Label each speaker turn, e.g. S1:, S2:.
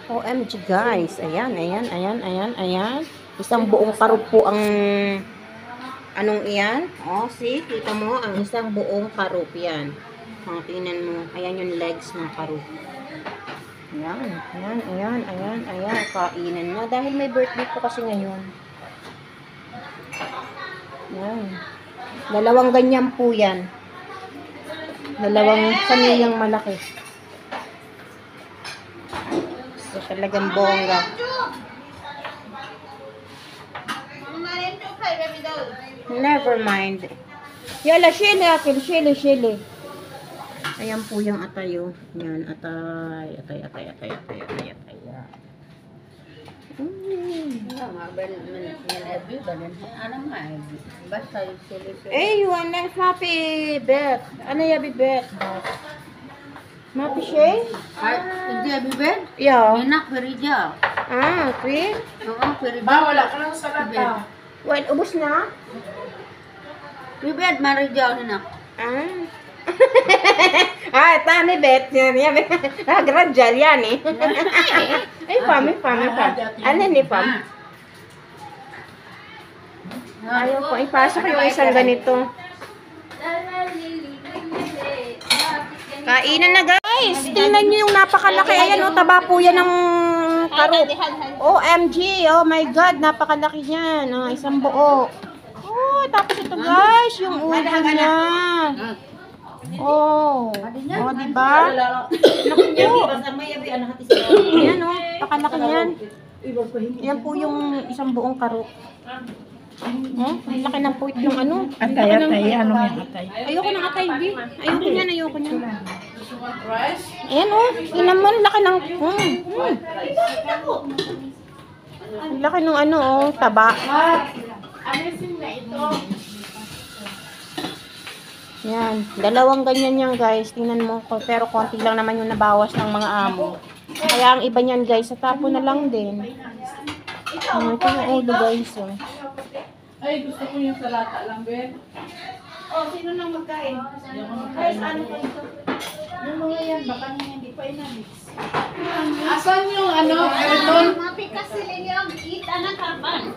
S1: OMG guys. Ayan, ayan, ayan, ayan, ayan. Isang buong karop po ang anong iyan? Oh, see? Kita mo? Ang isang buong karop yan. Oh, tingnan mo. Ayan yung legs ng karop. Ayan, ayan, ayan, ayan, ayan. Kainan na. Dahil may birthday po kasi ngayon. Ayan. Dalawang ganyan po yan. Dalawang samilyang malaki. So, talagang bongga. Never mind. Yala, shili akin. Shili. Ayan po yung atayo. Yan, atay. Eh, you want na Mapi Bet. Ano yabi Bet? Mapi Shay?
S2: Hindi, bibed?
S1: Yeah.
S2: Enak, perija.
S1: Ah, okay.
S2: Oo, perija.
S3: Wala ka lang sa lata.
S1: Well, ubos na?
S2: Bibed, marija, enak.
S1: Ah, tani Bet. Yan. Gradual yan eh. Ay, pam. Ano ni pam? Ayaw ko ipasok yung isang ganito. Kainan na guys. Tingnan nyo yung napakalaki. Ayan o, taba po yan ng karot. OMG. Oh my God, napakalaki yan. Oh, isang buo. Oh, tapos ito guys, yung ulo niya. Oh, diba? Ayan o, napakalaki yan. Yan po yung isang buong karot. Ang laki ng puwit yung ano.
S3: Atay. Ano yung atay?
S1: Ayoko ng atay, B. Ayoko niyan. Ayan o. Tingnan mo, laki ng... Laki ng ano o, taba. Yan. Dalawang ganyan yan guys. Tingnan mo. Pero konti lang naman yung nabawas ng mga amo. Kaya ang iba niyan guys, sa tapo na lang din. Ito yung ulo guys.
S3: Ay, gusto ko yung salata lang, Ben.
S1: Oh, sino nang magkain?
S3: Guys, ano pa ito? Yung mga yan, baka hindi pa inamix. Asan yung ano? Karton?
S2: Mapi kasi yung eat anak karban.